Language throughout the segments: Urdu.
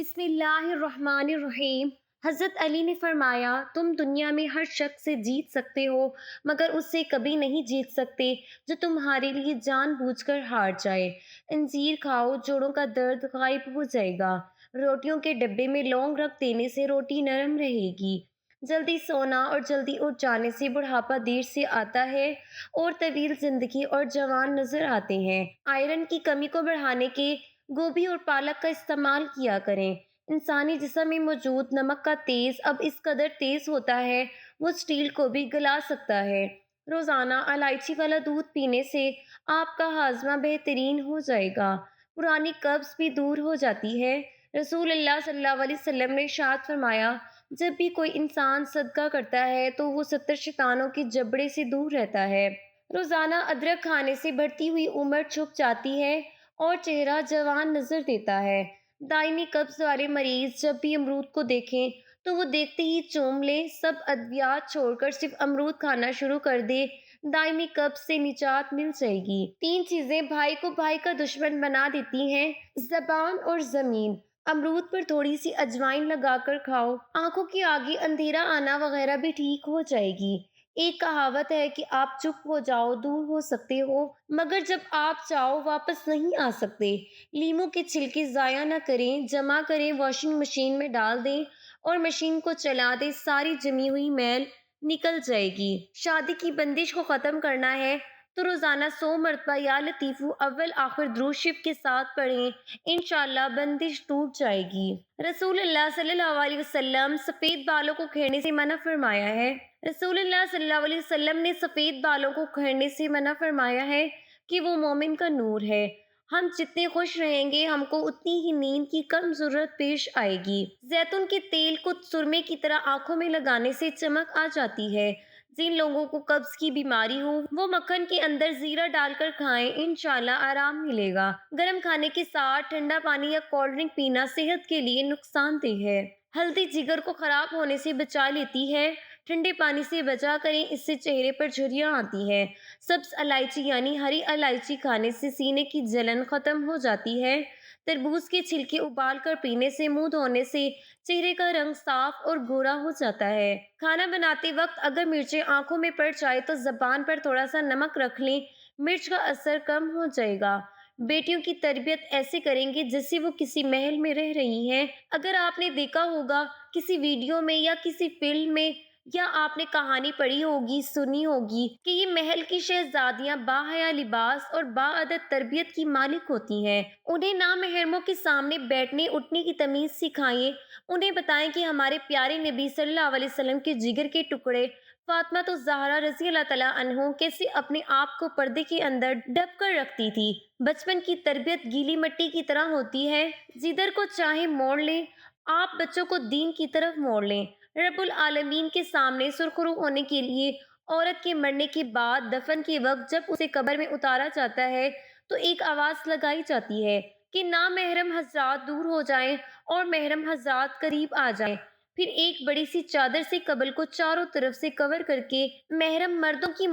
بسم اللہ الرحمن الرحیم۔ حضرت علی نے فرمایا، تم دنیا میں ہر شخص سے جیت سکتے ہو مگر اس سے کبھی نہیں جیت سکتے جو تمہارے لیے جان بوجھ کر ہار جائے۔ انجیر کھاؤ، جوڑوں کا درد غائب ہو جائے گا۔ روٹیوں کے ڈبے میں لونگ رکھ دینے سے روٹی نرم رہے گی۔ جلدی سونا اور جلدی اٹھ جانے سے بڑھاپا دیر سے آتا ہے اور طویل زندگی اور جوان نظر آتے ہیں۔ آئرن کی کمی کو بڑھانے کے گوبھی اور پالک کا استعمال کیا کریں۔ انسانی جسم میں موجود نمک کا تیز اب اس قدر تیز ہوتا ہے وہ اسٹیل کو بھی گلا سکتا ہے۔ روزانہ الائچی والا دودھ پینے سے آپ کا ہاضمہ بہترین ہو جائے گا۔ پرانی قبض بھی دور ہو جاتی ہے۔ رسول اللہ صلی اللہ علیہ وسلم نے ارشاد فرمایا، جب بھی کوئی انسان صدقہ کرتا ہے تو وہ 70 شیطانوں کے جبڑے سے دور رہتا ہے۔ روزانہ ادرک کھانے سے بڑھتی ہوئی عمر چھپ جاتی ہے اور چہرہ جوان نظر دیتا ہے۔ دائمی قبض والے مریض جب بھی امرود کو دیکھیں تو وہ دیکھتے ہی چوم لیں، سب ادویات چھوڑ کر صرف امرود کھانا شروع کر دے، دائمی قبض سے نجات مل جائے گی۔ 3 چیزیں بھائی کو بھائی کا دشمن بنا دیتی ہیں، زبان اور زمین۔ امرود پر تھوڑی سی اجوائن لگا کر کھاؤ، آنکھوں کے آگے اندھیرا آنا وغیرہ بھی ٹھیک ہو جائے گی۔ ایک کہاوت ہے کہ آپ چپ ہو جاؤ دور ہو سکتے ہو مگر جب آپ چاہو واپس نہیں آ سکتے۔ لیموں کے چھلکے ضائع نہ کریں، جمع کریں، واشنگ مشین میں ڈال دیں اور مشین کو چلا دیں، ساری جمی ہوئی میل نکل جائے گی۔ شادی کی بندش کو ختم کرنا ہے تو روزانہ 100 مرتبہ یا لطیفو اول آخر درود شریف کے ساتھ پڑھیں، انشاءاللہ بندش ٹوٹ جائے گی۔ رسول اللہ صلی اللہ علیہ وسلم سفید بالوں کو کھیڑنے سے منع فرمایا ہے۔ رسول اللہ صلی اللہ علیہ وسلم نے سفید بالوں کو کھیڑنے سے منع فرمایا ہے کہ وہ مومن کا نور ہے۔ ہم جتنے خوش رہیں گے ہم کو اتنی ہی نیند کی کم ضرورت پیش آئے گی۔ زیتون کے تیل کو سرمے کی طرح آنکھوں میں لگانے سے چمک آ جاتی ہے۔ جن لوگوں کو قبض کی بیماری ہو وہ مکھن کے اندر زیرہ ڈال کر کھائیں، انشاءاللہ آرام ملے گا۔ گرم کھانے کے ساتھ ٹھنڈا پانی یا کولڈ ڈرنک پینا صحت کے لیے نقصان دہ ہے۔ ہلدی جگر کو خراب ہونے سے بچا لیتی ہے، ٹھنڈے پانی سے بچا کریں، اس سے چہرے پر جھریاں آتی ہے۔ سبز الائچی یعنی ہری الائچی کھانے سے سینے کی جلن ختم ہو جاتی ہے۔ تربوز کے چھلکے ابال کر پینے سے منہ دھونے سے چہرے کا رنگ صاف اور گورا ہو جاتا ہے۔ کھانا بناتے وقت اگر مرچیں آنکھوں میں پڑ جائے تو زبان پر تھوڑا سا نمک رکھ لیں، مرچ کا اثر کم ہو جائے گا۔ بیٹیوں کی تربیت ایسے کریں گے جیسے وہ کسی محل میں رہ رہی ہیں۔ اگر آپ نے دیکھا ہوگا کسی ویڈیو میں یا کسی فلم میں یا آپ نے کہانی پڑھی ہوگی، سنی ہوگی کہ یہ محل کی شہزادیاں باحیا لباس اور باادب تربیت کی مالک ہوتی ہیں۔ انہیں نامحرموں کے سامنے بیٹھنے اٹھنے کی تمیز سکھائیں، انہیں بتائیں کہ ہمارے پیارے نبی صلی اللہ علیہ وسلم کے جگر کے ٹکڑے فاطمہ الزہرا رضی اللہ تعالیٰ عنہ کیسے اپنے آپ کو پردے کے اندر ڈپ کر رکھتی تھی۔ بچپن کی تربیت گیلی مٹی کی طرح ہوتی ہے، جدھر کو چاہے موڑ لیں۔ آپ بچوں کو دین کی طرف موڑ لیں۔ رب العالمین کے سامنے سرخرو ہونے کے لیے عورت کے مرنے کے بعد دفن کے وقت جب اسے قبر میں اتارا جاتا ہے تو ایک آواز لگائی جاتی ہے کہ نامحرم حضرات دور ہو جائیں اور محرم حضرات قریب آ جائیں۔ پھر ایک بڑی سی چادر سے قبر کو چاروں طرف سے کور کر کے محرم مردوں کی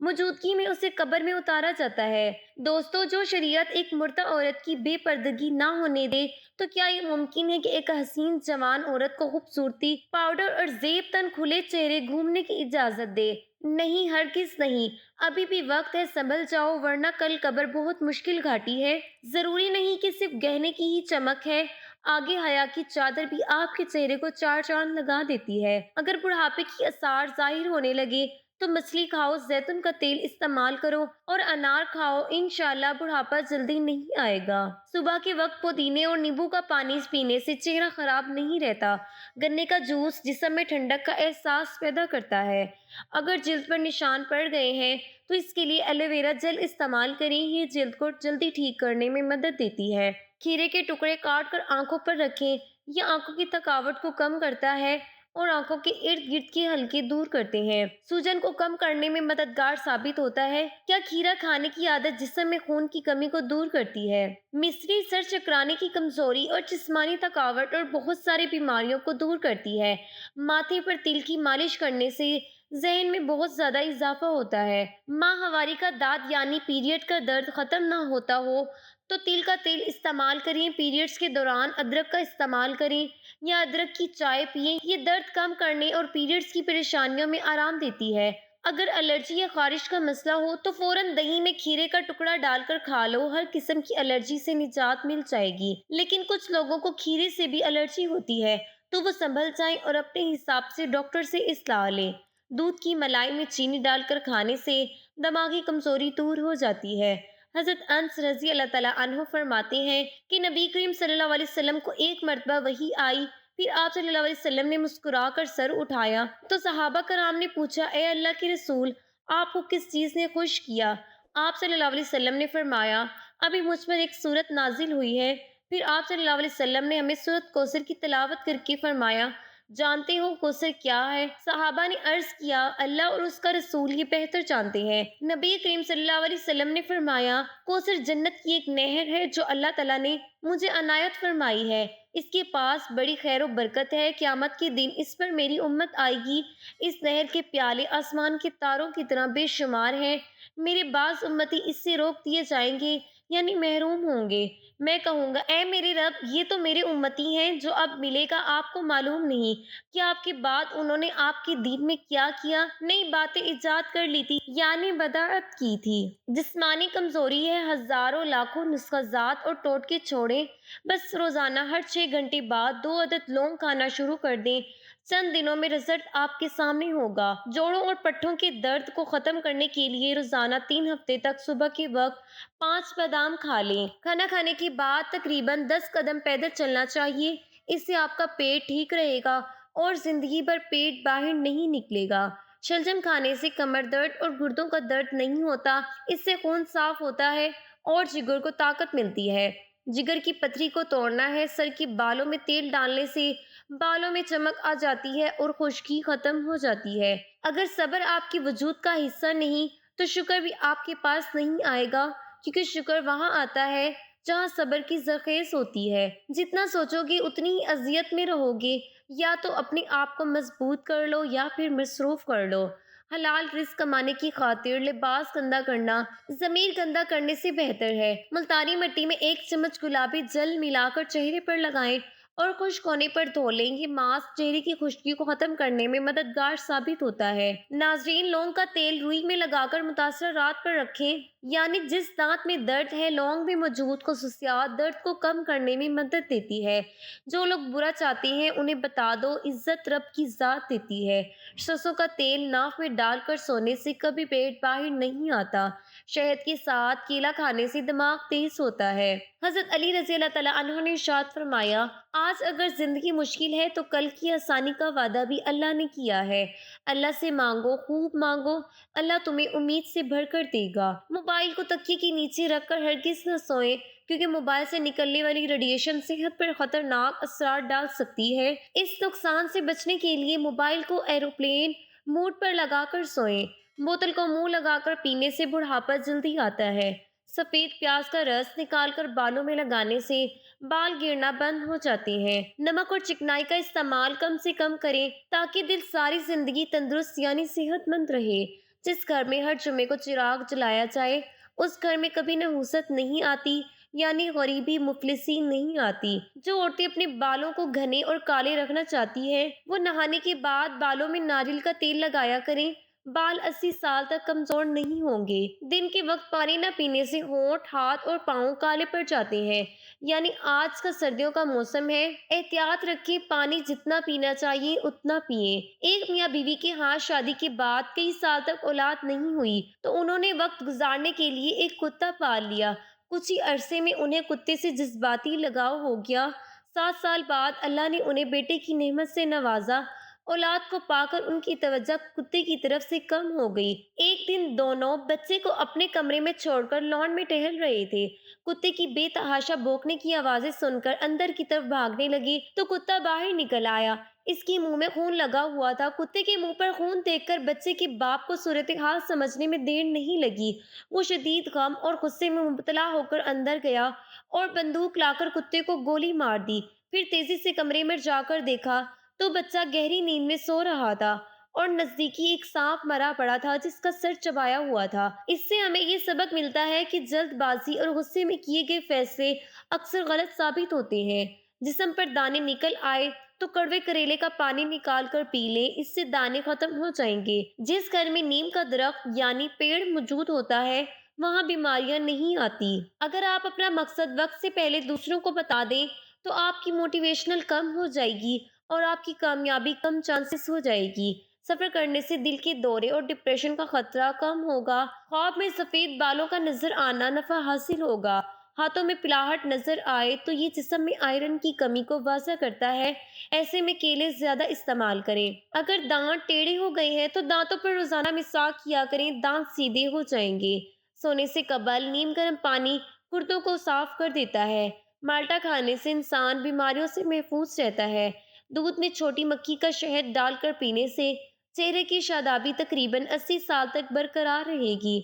موجودگی میں اسے قبر میں اتارا جاتا ہے۔ دوستو، جو شریعت ایک مردہ عورت کی بے پردگی نہ ہونے دے تو کیا یہ ممکن ہے کہ ایک حسین جوان عورت کو خوبصورتی، پاؤڈر اور زیب تن کھلے چہرے گھومنے کی اجازت دے؟ نہیں، ہرگز نہیں۔ ابھی بھی وقت ہے، سنبھل جاؤ ورنہ کل قبر بہت مشکل گھاٹی ہے۔ ضروری نہیں کہ صرف گہنے کی ہی چمک ہے، آگے حیا کی چادر بھی آپ کے چہرے کو 4 چاند لگا دیتی ہے۔ اگر بڑھاپے کی آثار ظاہر ہونے لگے تو مچھلی کھاؤ، زیتون کا تیل استعمال کرو اور انار کھاؤ، انشاءاللہ بڑھاپا جلدی نہیں آئے گا۔ صبح کے وقت پودینے اور نیبو کا پانی پینے سے چہرہ خراب نہیں رہتا۔ گنے کا جوس جسم میں ٹھنڈک کا احساس پیدا کرتا ہے۔ اگر جلد پر نشان پڑ گئے ہیں تو اس کے لیے ایلو ویرا جیل استعمال کریں، یہ جلد کو جلدی ٹھیک کرنے میں مدد دیتی ہے۔ کھیرے کے ٹکڑے کاٹ کر آنکھوں پر رکھیں، یہ آنکھوں کی تھکاوٹ کو کم کرتا ہے اور آنکھوں کے ارد گرد کے حلقے دور کرتے ہیں۔ سوجن کو کم کرنے میں مددگار ثابت ہوتا ہے۔ کیا کھیرا کھانے کی عادت جسم میں خون کی کمی کو دور کرتی ہے؟ مصری سر چکرانے کی کمزوری اور جسمانی تھکاوٹ اور بہت ساری بیماریوں کو دور کرتی ہے۔ ماتھے پر تل کی مالش کرنے سے ذہن میں بہت زیادہ اضافہ ہوتا ہے۔ ماہواری کا داد یعنی پیریڈ کا درد ختم نہ ہوتا ہو تو تل کا تیل استعمال کریں، پیریڈز کے دوران ادرک کا استعمال کریں یا ادرک کی چائے پئیں، یہ درد کم کرنے اور پیریڈز کی پریشانیوں میں آرام دیتی ہے۔ اگر الرجی یا خارش کا مسئلہ ہو تو فوراً دہی میں کھیرے کا ٹکڑا ڈال کر کھا لو، ہر قسم کی الرجی سے نجات مل جائے گی۔ لیکن کچھ لوگوں کو کھیرے سے بھی الرجی ہوتی ہے تو وہ سنبھل جائیں اور اپنے حساب سے ڈاکٹر سے اصلاح لیں۔ دودھ کی ملائی میں چینی ڈال کر کھانے سے دماغی کمزوری دور ہو جاتی ہے۔ حضرت انس رضی اللہ تعالیٰ عنہ فرماتے ہیں کہ نبی کریم صلی اللہ علیہ وسلم کو ایک مرتبہ وحی آئی، پھر آپ صلی اللہ علیہ وسلم نے مسکرا کر سر اٹھایا تو صحابہ کرام نے پوچھا، اے اللہ کے رسول، آپ کو کس چیز نے خوش کیا؟ آپ صلی اللہ علیہ وسلم نے فرمایا، ابھی مجھ پر ایک سورت نازل ہوئی ہے۔ پھر آپ صلی اللہ علیہ وسلم نے ہمیں سورت کوثر کی تلاوت کر کے فرمایا، جانتے ہو کوثر کیا ہے؟ صحابہ نے عرض کیا، اللہ اور اس کا رسول یہ بہتر جانتے ہیں۔ نبی کریم صلی اللہ علیہ وسلم نے فرمایا، کوثر جنت کی ایک نہر ہے جو اللہ تعالیٰ نے مجھے عنایت فرمائی ہے، اس کے پاس بڑی خیر و برکت ہے، قیامت کے دن اس پر میری امت آئے گی، اس نہر کے پیالے آسمان کے تاروں کی طرح بے شمار ہیں، میرے بعض امتی اس سے روک دیے جائیں گے یعنی محروم ہوں گے، میں کہوں گا اے میرے رب، یہ تو میرے امتی ہیں، جو اب ملے گا آپ کو معلوم نہیں کہ آپ کے بعد انہوں نے آپ کے دین میں کیا کیا، نئی باتیں ایجاد کر لی تھی یعنی بدعت کی تھی، جسمانی کمزوری ہے، ہزاروں لاکھوں نسخہ جات اور ٹوٹکے چھوڑیں، بس روزانہ ہر 6 گھنٹے بعد 2 عدد لونگ کھانا شروع کر دیں، چند دنوں میں رزلٹ آپ کے سامنے ہوگا۔ جوڑوں اور پٹھوں کے درد کو ختم کرنے کے لیے روزانہ 3 ہفتے تک صبح کے وقت 5 بادام کھا لیں۔ کھانا کھانے کے بعد تقریباً 10 قدم پیدل چلنا چاہیے، اس سے آپ کا پیٹ ٹھیک رہے گا اور زندگی بھر پیٹ باہر نہیں نکلے گا۔ شلجم کھانے سے کمر درد اور گردوں کا درد نہیں ہوتا، اس سے خون صاف ہوتا ہے اور جگر کو طاقت ملتی ہے۔ جگر کی پتھری کو توڑنا ہے، سر کے بالوں میں تیل ڈالنے سے بالوں میں چمک آ جاتی ہے اور خشکی ختم ہو جاتی ہے۔ اگر صبر آپ کے وجود کا حصہ نہیں تو شکر بھی آپ کے پاس نہیں آئے گا، کیونکہ شکر وہاں آتا ہے جہاں صبر کی زرخیز ہوتی ہے۔ جتنا سوچو گے اتنی ہی اذیت میں رہو گے، یا تو اپنے آپ کو مضبوط کر لو یا پھر مصروف کر لو۔ حلال رزق کمانے کی خاطر لباس گندا کرنا ضمیر گندا کرنے سے بہتر ہے۔ ملتانی مٹی میں 1 چمچ گلابی جل ملا کر چہرے پر لگائیں اور خشک ہونے پر دھو لیں، یہ ماسک چہرے کی خشکی کو ختم کرنے میں مددگار ثابت ہوتا ہے۔ ناظرین، لونگ کا تیل روئی میں لگا کر متاثرہ رات پر رکھیں، یعنی جس دانت میں درد ہے لونگ میں موجود خصوصیات درد کو کم کرنے میں مدد دیتی ہے۔ جو لوگ برا چاہتے ہیں انہیں بتا دو، عزت رب کی ذات دیتی ہے۔ سرسوں کا تیل ناف میں ڈال کر سونے سے کبھی پیٹ باہر نہیں آتا۔ شہد کے ساتھ کیلا کھانے سے دماغ تیز ہوتا ہے۔ حضرت علی رضی اللہ تعالیٰ عنہ نے ارشاد فرمایا، آج اگر زندگی مشکل ہے تو کل کی آسانی کا وعدہ بھی اللہ نے کیا ہے۔ اللہ سے مانگو، خوب مانگو، اللہ تمہیں امید سے بھر کر دے گا۔ موبائل کو تکیے کے نیچے رکھ کر ہرگز نہ سوئیں، کیونکہ موبائل سے نکلنے والی ریڈیشن صحت پر خطرناک اثرات ڈال سکتی ہے۔ اس نقصان سے بچنے کے لیے موبائل کو ایروپلین موڈ پر لگا کر سوئیں۔ بوتل کو منہ لگا کر پینے سے بڑھاپا جلدی آتا ہے۔ سفید پیاز کا رس نکال کر بالوں میں لگانے سے بال گرنا بند ہو جاتے ہیں۔ نمک اور چکنائی کا استعمال کم سے کم کریں تاکہ دل ساری زندگی تندرست یعنی صحت مند رہے۔ جس گھر میں ہر جمعے کو چراغ جلایا جائے اس گھر میں کبھی نحوست نہیں آتی، یعنی غریبی مفلسی نہیں آتی۔ جو عورتیں اپنے بالوں کو گھنے اور کالے رکھنا چاہتی ہیں وہ نہانے کے بعد بالوں میں ناریل کا تیل لگایا کریں، بال 80 سال تک کمزور نہیں ہوں گے۔ دن کے وقت پانی نہ پینے سے ہونٹ، ہاتھ اور پاؤں کالے پڑ جاتے ہیں، یعنی آج کا سردیوں کا موسم ہے، احتیاط رکھیں، پانی جتنا پینا چاہیے اتنا پئیں۔ ایک میاں بیوی کے ہاں شادی کے بعد کئی سال تک اولاد نہیں ہوئی تو انہوں نے وقت گزارنے کے لیے ایک کتا پال لیا۔ کچھ ہی عرصے میں انہیں کتے سے جذباتی لگاؤ ہو گیا۔ 7 سال بعد اللہ نے انہیں بیٹے کی نعمت سے نوازا۔ اولاد کو پا کر ان کی توجہ کتے کی طرف سے کم ہو گئی۔ ایک دن دونوں بچے کو اپنے کمرے میں چھوڑ کر لان میں ٹہل رہے تھے۔ کتے کی بے تحاشا بھونکنے کی آوازیں سن کر اندر کی طرف بھاگنے لگے تو کتا باہر نکل آیا۔ اس کے منہ میں خون لگا ہوا تھا۔ کتے کے منہ پر خون دیکھ کر بچے کے باپ کو صورتحال سمجھنے میں دیر نہیں لگی۔ وہ شدید غم اور غصے میں مبتلا ہو کر اندر گیا اور بندوق لا کر کتے کو گولی مار دی۔ پھر تیزی سے کمرے میں جا کر دیکھا تو بچہ گہری نیند میں سو رہا تھا۔ اور نزدیکی ایک سانپ مرا پڑا تھا جس کا سر چبایا ہوا تھا۔ اس سے ہمیں یہ سبق ملتا ہے کہ جلد بازی اور غصے میں کیے گئے فیصلے اکثر غلط ثابت ہوتے ہیں۔ جسم پر دانے نکل آئے تو کڑوے کریلے کا پانی نکال کر پی لیں، اس سے دانے ختم ہو جائیں گے۔ جس گھر میں نیم کا درخت یعنی پیڑ موجود ہوتا ہے وہاں بیماریاں نہیں آتی۔ اگر آپ اپنا مقصد وقت سے پہلے دوسروں کو بتا دیں تو آپ کی موٹیویشنل کم ہو جائے گی اور آپ کی کامیابی کم چانسز ہو جائے گی۔ سفر کرنے سے دل کے دورے اور ڈپریشن کا خطرہ کم ہوگا۔ خواب میں سفید بالوں کا نظر آنا نفع حاصل ہوگا۔ ہاتھوں میں پلاہٹ نظر آئے تو یہ جسم میں آئرن کی کمی کو واضح کرتا ہے۔ ایسے میں کیلے زیادہ استعمال کریں۔ اگر دانت ٹیڑھے ہو گئے ہیں تو دانتوں پر روزانہ مسواک کیا کریں، دانت سیدھے ہو جائیں گے۔ سونے سے قبل نیم گرم پانی گردوں کو صاف کر دیتا ہے۔ مالٹا کھانے سے انسان بیماریوں سے محفوظ رہتا ہے۔ دودھ میں چھوٹی مکھی کا شہد ڈال کر پینے سے چہرے کی شادابی تقریباً 80 سال تک برقرار رہے گی۔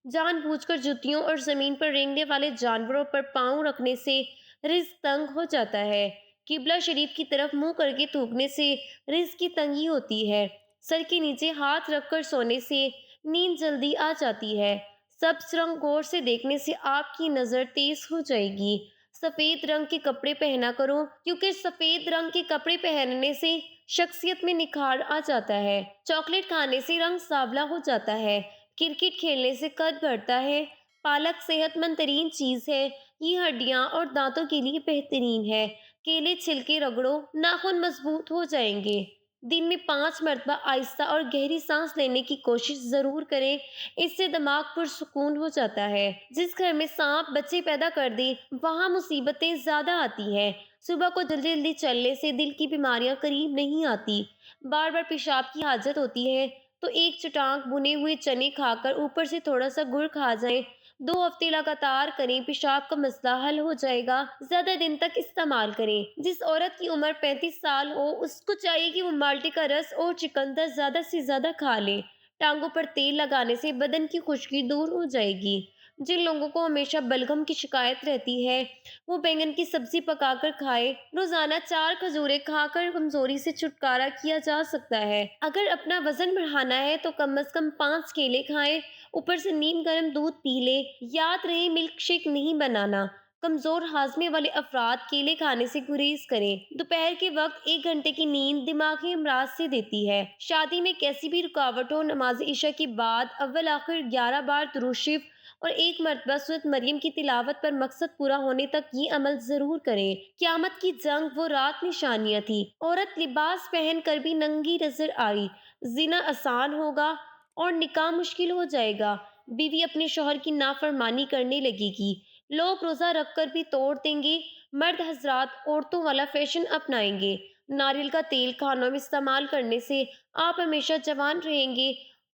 جان بوجھ کر جوتیوں اور زمین پر رینگنے والے جانوروں پر پاؤں رکھنے سے رزق تنگ ہو جاتا ہے۔ قبلہ شریف کی طرف منہ کر کے تھوکنے سے رزق کی تنگی ہوتی ہے۔ سر کے نیچے ہاتھ رکھ کر سونے سے نیند جلدی آ جاتی ہے۔ سبز رنگ غور سے دیکھنے سے آپ کی نظر تیز ہو جائے گی۔ سفید رنگ کے کپڑے پہنا کرو کیونکہ سفید رنگ کے کپڑے پہننے سے شخصیت میں نکھار آ جاتا ہے۔ چاکلیٹ کھانے سے رنگ سانولا ہو جاتا ہے۔ کرکٹ کھیلنے سے قد بڑھتا ہے۔ پالک صحت مند ترین چیز ہے۔ یہ ہڈیاں اور دانتوں کے لیے بہترین ہے۔ کیلے چھلکے رگڑو، ناخن مضبوط ہو جائیں گے۔ دن میں 5 مرتبہ آہستہ اور گہری سانس لینے کی کوشش ضرور کریں، اس سے دماغ پرسکون ہو جاتا ہے۔ جس گھر میں سانپ بچے پیدا کر دے وہاں مصیبتیں زیادہ آتی ہیں۔ صبح کو جلدی جلدی چلنے سے دل کی بیماریاں قریب نہیں آتی۔ بار بار پیشاب کی حاجت ہوتی ہے تو ایک چٹانک بھنے ہوئے چنے کھا کر اوپر سے تھوڑا سا گڑ کھا جائیں۔ 2 ہفتے لگاتار کریں، پیشاب کا مسئلہ حل ہو جائے گا۔ زیادہ دن تک استعمال کریں۔ جس عورت کی عمر 35 سال ہو اس کو چاہیے کہ وہ مالٹے کا رس اور چقندر زیادہ سے زیادہ کھا لے۔ ٹانگوں پر تیل لگانے سے بدن کی خشکی دور ہو جائے گی۔ جن لوگوں کو ہمیشہ بلغم کی شکایت رہتی ہے وہ بینگن کی سبزی پکا کر کھائے۔ روزانہ 4 کھجوریں کھا کر کمزوری سے چھٹکارا کیا جا سکتا ہے۔ اگر اپنا وزن بڑھانا ہے تو کم از کم 5 کیلے کھائیں، اوپر سے نیم گرم دودھ پی لیں۔ یاد رہے ملک شیک نہیں بنانا۔ کمزور ہاضمے والے افراد کیلے کھانے سے گریز کریں۔ دوپہر کے وقت 1 گھنٹے کی نیند دماغی امراض سے دیتی ہے۔ شادی میں کیسی بھی رکاوٹ ہو، نماز عشاء کے بعد اول آخر 11 بار درود شریف اور 1 مرتبہ سورۃ مریم کی تلاوت پر مقصد پورا ہونے تک یہ عمل ضرور کریں۔ قیامت کی جنگ وہ رات نشانیاں تھی۔ عورت لباس پہن کر بھی ننگی نظر آئی۔ زنا آسان ہوگا اور نکاح مشکل ہو جائے گا۔ بیوی اپنے شوہر کی نافرمانی کرنے لگے گی۔ لوگ روزہ رکھ کر بھی توڑ دیں گے۔ مرد حضرات عورتوں والا فیشن اپنائیں گے۔ ناریل کا تیل کھانوں میں استعمال کرنے سے آپ ہمیشہ جوان رہیں گے۔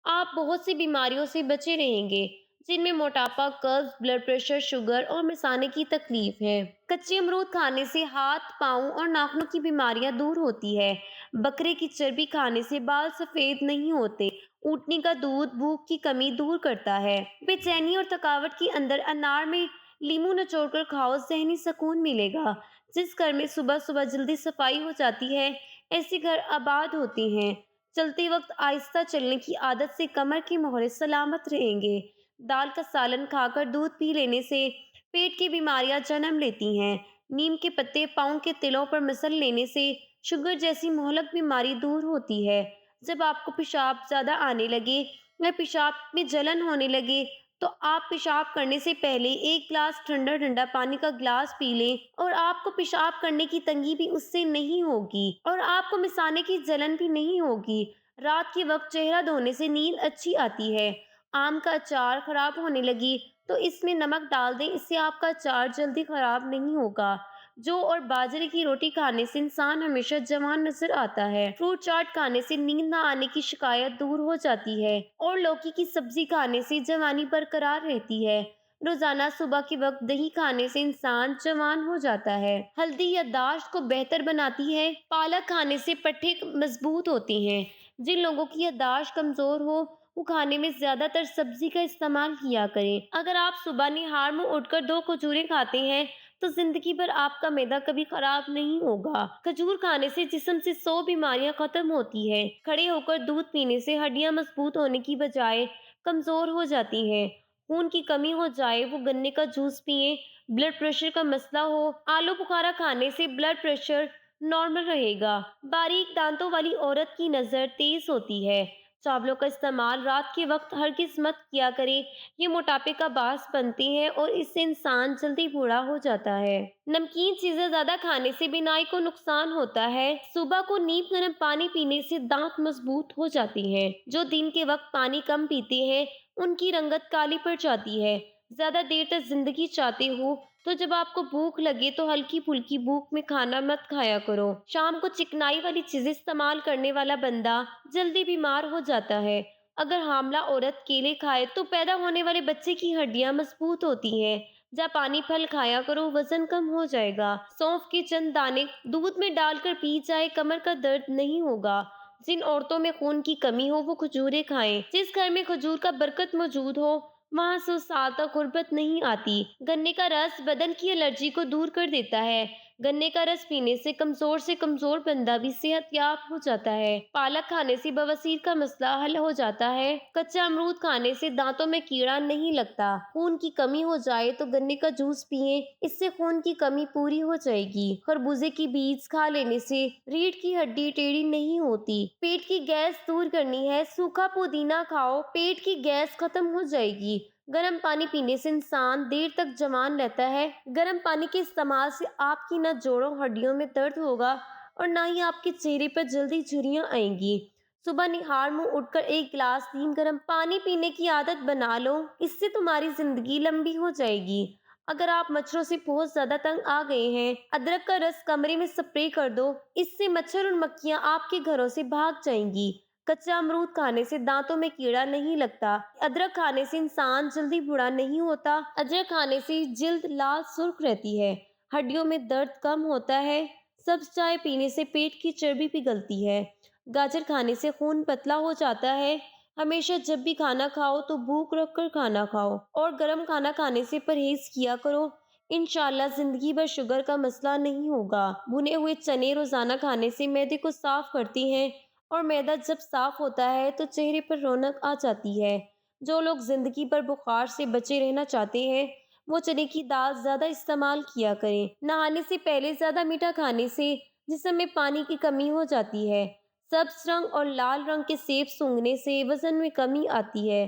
آپ بہت سی بیماریوں سے بچے رہیں گے جن میں موٹاپا، قبض، بلڈ پریشر، شوگر اور مثانے کی تکلیف ہے۔ کچے امرود کھانے سے ہاتھ، پاؤں اور ناخنوں کی بیماریاں دور ہوتی ہے۔ بکرے کی چربی کھانے سے بال سفید نہیں ہوتے۔ اونٹنی کا دودھ بھوک کی کمی دور کرتا ہے۔ بے چینی اور تھکاوٹ کے اندر انار میں لیمو نچوڑ کر کھاؤ، ذہنی سکون ملے گا۔ جس گھر میں صبح صبح جلدی صفائی ہو جاتی ہے ایسے گھر آباد ہوتے ہیں۔ چلتے وقت آہستہ چلنے کی عادت سے کمر کے موہرے سلامت رہیں گے۔ دال کا سالن کھا کر دودھ پی لینے سے پیٹ کی بیماریاں جنم لیتی ہیں۔ نیم کے پتے پاؤں کے تلوں پر مسل لینے سے شوگر جیسی مہلک بیماری دور ہوتی ہے۔ جب آپ کو پیشاب زیادہ آنے لگے یا پیشاب میں جلن ہونے لگے تو آپ پیشاب کرنے سے پہلے 1 گلاس ٹھنڈا ٹھنڈا پانی کا گلاس پی لیں اور آپ کو پیشاب کرنے کی تنگی بھی اس سے نہیں ہوگی اور آپ کو مثانے کی جلن بھی نہیں ہوگی۔ رات کے وقت چہرہ دھونے سے نیند اچھی آتی ہے۔ آم کا اچار خراب ہونے لگی تو اس میں نمک ڈال دیں، اس سے آپ کا اچار جلدی خراب نہیں ہوگا۔ جو اور باجرے کی روٹی کھانے سے انسان ہمیشہ جوان نظر آتا ہے۔ فروٹ چاٹ کھانے سے نیند نہ آنے کی شکایت دور ہو جاتی ہے اور لوکی کی سبزی کھانے سے جوانی برقرار رہتی ہے۔ روزانہ صبح کے وقت دہی کھانے سے انسان جوان ہو جاتا ہے۔ ہلدی یادداشت کو بہتر بناتی ہے۔ پالک کھانے سے پٹھے مضبوط ہوتے ہیں۔ جن لوگوں کی یادداشت کمزور ہو وہ کھانے میں زیادہ تر سبزی کا استعمال کیا کریں۔ اگر آپ صبح نہار منہ اٹھ کر 2 کھجوریں کھاتے ہیں تو زندگی بھر آپ کا معدہ کبھی خراب نہیں ہوگا۔ کھجور کھانے سے جسم سے 100 بیماریاں ختم ہوتی ہیں۔ کھڑے ہو کر دودھ پینے سے ہڈیاں مضبوط ہونے کی بجائے کمزور ہو جاتی ہیں۔ خون کی کمی ہو جائے وہ گنے کا جوس پیئیں۔ بلڈ پریشر کا مسئلہ ہو، آلو بخارا کھانے سے بلڈ پریشر نارمل رہے گا۔ باریک دانتوں والی عورت کی نظر تیز ہوتی ہے۔ چاولوں کا استعمال رات کے وقت ہرگز مت کیا کریں، یہ موٹاپے کا باعث بنتے ہیں اور اس سے انسان جلدی بوڑھا ہو جاتا ہے۔ نمکین چیزیں زیادہ کھانے سے بینائی کو نقصان ہوتا ہے۔ صبح کو نیم گرم پانی پینے سے دانت مضبوط ہو جاتے ہیں۔ جو دن کے وقت پانی کم پیتے ہیں ان کی رنگت کالی پڑ جاتی ہے۔ زیادہ دیر تک زندگی چاہتے ہو تو جب آپ کو بھوک لگے تو ہلکی پھلکی بھوک میں کھانا مت کھایا کرو۔ شام کو چکنائی والی چیزیں استعمال کرنے والا بندہ جلدی بیمار ہو جاتا ہے۔ اگر حاملہ عورت کیلے کھائے تو پیدا ہونے والے بچے کی ہڈیاں مضبوط ہوتی ہیں۔ جاپانی پھل کھایا کرو، وزن کم ہو جائے گا۔ سونف کے چند دانے دودھ میں ڈال کر پی جائے، کمر کا درد نہیں ہوگا۔ جن عورتوں میں خون کی کمی ہو وہ کھجوریں کھائیں۔ جس گھر میں کھجور کا برکت موجود ہو وہاں 100 سال تک غربت نہیں آتی۔ گنے کا رس بدن کی الرجی کو دور کر دیتا ہے۔ گنے کا رس پینے سے کمزور بندہ بھی صحت یاب ہو جاتا ہے۔ پالک کھانے سے بواسیر کا مسئلہ حل ہو جاتا ہے۔ کچا امرود کھانے سے دانتوں میں کیڑا نہیں لگتا۔ خون کی کمی ہو جائے تو گنے کا جوس پیئیں، اس سے خون کی کمی پوری ہو جائے گی۔ خربوزے کی بیج کھا لینے سے ریڑھ کی ہڈی ٹیڑھی نہیں ہوتی۔ پیٹ کی گیس دور کرنی ہے، سوکھا پودینہ کھاؤ، پیٹ کی گیس ختم ہو جائے گی۔ گرم پانی پینے سے انسان دیر تک جوان رہتا ہے۔ گرم پانی کے استعمال سے آپ کی نہ جوڑوں ہڈیوں میں درد ہوگا اور نہ ہی آپ کے چہرے پر جلدی جھریاں آئیں گی۔ صبح نہار منہ اٹھ کر ایک گلاس نیم گرم پانی پینے کی عادت بنا لو، اس سے تمہاری زندگی لمبی ہو جائے گی۔ اگر آپ مچھروں سے بہت زیادہ تنگ آ گئے ہیں، ادرک کا رس کمرے میں سپرے کر دو، اس سے مچھر اور مکھیاں آپ کے گھروں سے بھاگ جائیں گی۔ کچا امرود کھانے سے دانتوں میں کیڑا نہیں لگتا۔ ادرک کھانے سے انسان جلدی بوڑھا نہیں ہوتا۔ ادرک کھانے سے جلد لال سرخ رہتی ہے، ہڈیوں میں درد کم ہوتا ہے۔ سبز چائے پینے سے پیٹ کی چربی پگھلتی ہے۔ گاجر کھانے سے خون پتلا ہو جاتا ہے۔ ہمیشہ جب بھی کھانا کھاؤ تو بھوک رکھ کر کھانا کھاؤ اور گرم کھانا کھانے سے پرہیز کیا کرو۔ انشاءاللہ زندگی بھر شوگر کا مسئلہ نہیں ہوگا۔ بھنے ہوئے چنے روزانہ کھانے سے معدے کو صاف کرتی ہیں اور معدہ جب صاف ہوتا ہے تو چہرے پر رونق آ جاتی ہے۔ جو لوگ زندگی بھر بخار سے بچے رہنا چاہتے ہیں وہ چنے کی دال زیادہ استعمال کیا کریں۔ نہانے سے پہلے زیادہ میٹھا کھانے سے جسم میں پانی کی کمی ہو جاتی ہے۔ سبز رنگ اور لال رنگ کے سیب سونگھنے سے وزن میں کمی آتی ہے۔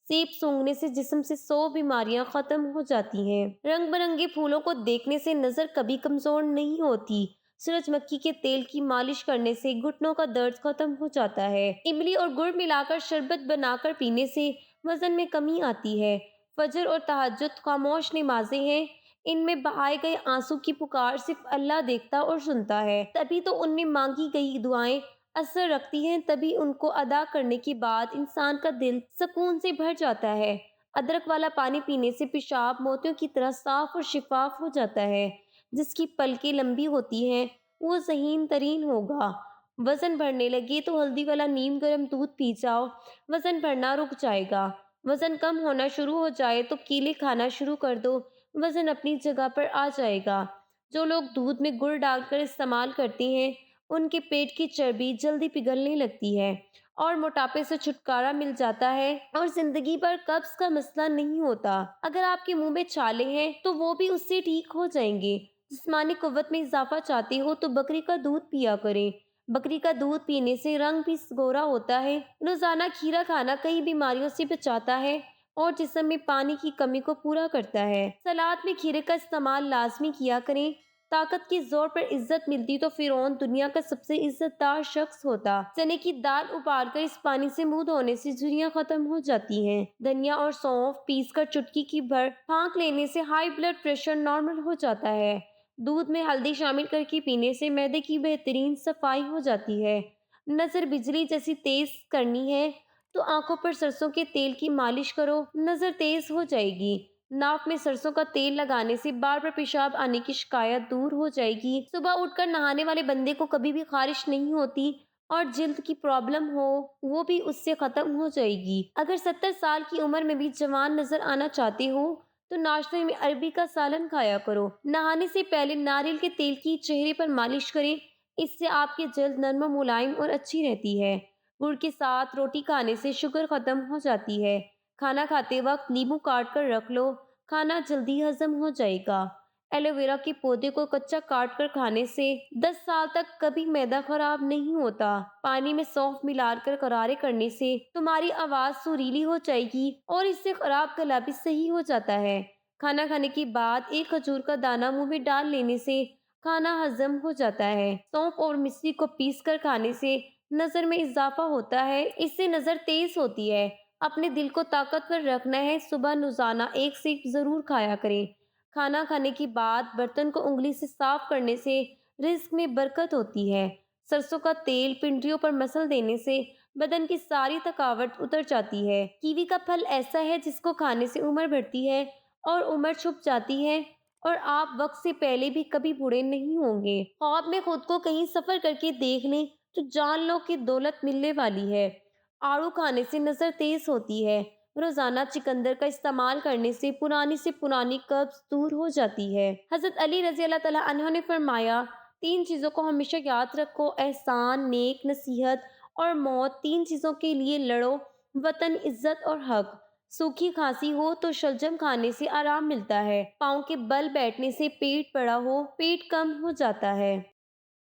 سیب سونگھنے سے جسم سے 100 بیماریاں ختم ہو جاتی ہیں۔ رنگ برنگے پھولوں کو دیکھنے سے نظر کبھی کمزور نہیں ہوتی۔ سورج مکھی کے تیل کی مالش کرنے سے گھٹنوں کا درد ختم ہو جاتا ہے۔ املی اور گڑ ملا کر شربت بنا کر پینے سے وزن میں کمی آتی ہے۔ فجر اور تہجد خاموش نمازیں ہیں، ان میں بہائے گئے آنسو کی پکار صرف اللہ دیکھتا اور سنتا ہے۔ تبھی تو ان میں مانگی گئی دعائیں اثر رکھتی ہیں، تبھی ان کو ادا کرنے کے بعد انسان کا دل سکون سے بھر جاتا ہے۔ ادرک والا پانی پینے سے پیشاب موتیوں کی طرح صاف اور شفاف ہو جاتا ہے۔ جس کی پلکیں لمبی ہوتی ہیں وہ ذہین ترین ہوگا۔ وزن بڑھنے لگے تو ہلدی والا نیم گرم دودھ پی جاؤ، وزن بڑھنا رک جائے گا۔ وزن کم ہونا شروع ہو جائے تو کیلے کھانا شروع کر دو، وزن اپنی جگہ پر آ جائے گا۔ جو لوگ دودھ میں گڑ ڈال کر استعمال کرتے ہیں ان کے پیٹ کی چربی جلدی پگھلنے لگتی ہے اور موٹاپے سے چھٹکارا مل جاتا ہے اور زندگی بھر قبض کا مسئلہ نہیں ہوتا۔ اگر آپ کے منہ میں چھالے ہیں تو وہ بھی اس سے ٹھیک ہو جائیں گے۔ جسمانی قوت میں اضافہ چاہتے ہو تو بکری کا دودھ پیا کریں۔ بکری کا دودھ پینے سے رنگ بھی گورا ہوتا ہے۔ روزانہ کھیرا کھانا کئی بیماریوں سے بچاتا ہے اور جسم میں پانی کی کمی کو پورا کرتا ہے۔ سلاد میں کھیرے کا استعمال لازمی کیا کریں۔ طاقت کے زور پر عزت ملتی تو فرعون دنیا کا سب سے عزت دار شخص ہوتا۔ چنے کی دال ابال کر اس پانی سے منہ دھونے سے جھریاں ختم ہو جاتی ہیں۔ دھنیا اور سونف پیس کر چٹکی کی بھر پھانک لینے سے ہائی بلڈ پریشر نارمل ہو جاتا ہے۔ دودھ میں ہلدی شامل کر کے پینے سے معدے کی بہترین صفائی ہو جاتی ہے۔ نظر بجلی جیسی تیز کرنی ہے تو آنکھوں پر سرسوں کے تیل کی مالش کرو، نظر تیز ہو جائے گی۔ ناک میں سرسوں کا تیل لگانے سے بار بار پیشاب آنے کی شکایت دور ہو جائے گی۔ صبح اٹھ کر نہانے والے بندے کو کبھی بھی خارش نہیں ہوتی اور جلد کی پرابلم ہو وہ بھی اس سے ختم ہو جائے گی۔ اگر 70 سال کی عمر میں بھی جوان نظر آنا چاہتے ہو تو ناشتے میں عربی کا سالن کھایا کرو۔ نہانے سے پہلے ناریل کے تیل کی چہرے پر مالش کریں، اس سے آپ کی جلد نرم و ملائم اور اچھی رہتی ہے۔ گڑ کے ساتھ روٹی کھانے سے شوگر ختم ہو جاتی ہے۔ کھانا کھاتے وقت لیمو کاٹ کر رکھ لو، کھانا جلدی ہضم ہو جائے گا۔ ایلو ویرا کے پودے کو کچا کاٹ کر کھانے سے 10 سال تک کبھی معدہ خراب نہیں ہوتا۔ پانی میں سونف ملا کر غرارے کرنے سے تمہاری آواز سریلی ہو جائے گی اور اس سے خراب گلا بھی صحیح ہو جاتا ہے۔ کھانا کھانے کے بعد ایک کھجور کا دانہ منہ میں ڈال لینے سے کھانا ہضم ہو جاتا ہے۔ سونف اور مصری کو پیس کر کھانے سے نظر میں اضافہ ہوتا ہے، اس سے نظر تیز ہوتی ہے۔ اپنے دل کو طاقتور رکھنا ہے، صبح روزانہ ایک سیب ضرور کھایا کریں۔ کھانا کھانے کے بعد برتن کو انگلی سے صاف کرنے سے رزق میں برکت ہوتی ہے۔ سرسوں کا تیل پنڈلیوں پر مسل دینے سے بدن کی ساری تھکاوٹ اتر جاتی ہے۔ کیوی کا پھل ایسا ہے جس کو کھانے سے عمر بڑھتی ہے اور عمر چھپ جاتی ہے، اور آپ وقت سے پہلے بھی کبھی بوڑھے نہیں ہوں گے۔ خواب میں خود کو کہیں سفر کر کے دیکھ لیں تو جان لو کہ دولت ملنے والی ہے۔ آڑو کھانے سے نظر تیز ہوتی ہے۔ روزانہ چقندر کا استعمال کرنے سے پرانی قبض دور ہو جاتی ہے۔ حضرت علی رضی اللہ تعالیٰ عنہ نے فرمایا، 3 چیزوں کو ہمیشہ یاد رکھو: احسان، نیک نصیحت اور موت۔ 3 چیزوں کے لیے لڑو: وطن، عزت اور حق۔ سوکھی کھانسی ہو تو شلجم کھانے سے آرام ملتا ہے۔ پاؤں کے بل بیٹھنے سے پیٹ بڑا ہو، پیٹ کم ہو جاتا ہے۔